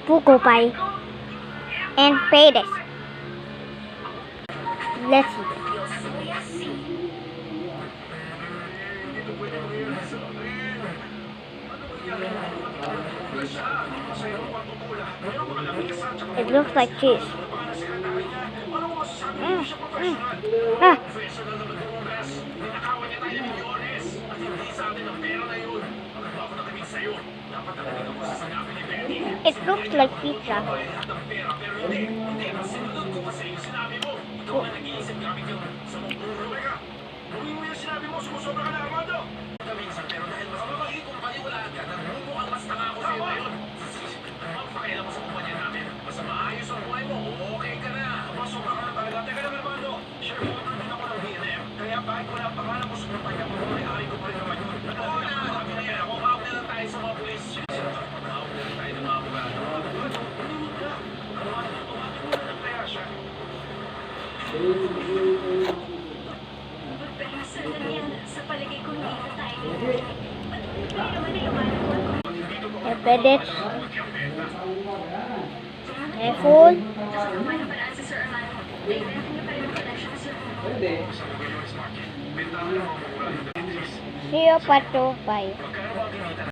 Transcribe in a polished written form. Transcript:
Puko pie and pedes. Let's see. It looks like cheese. Ah. It looks like pizza. Pedes. Full. See you part 2. Bye.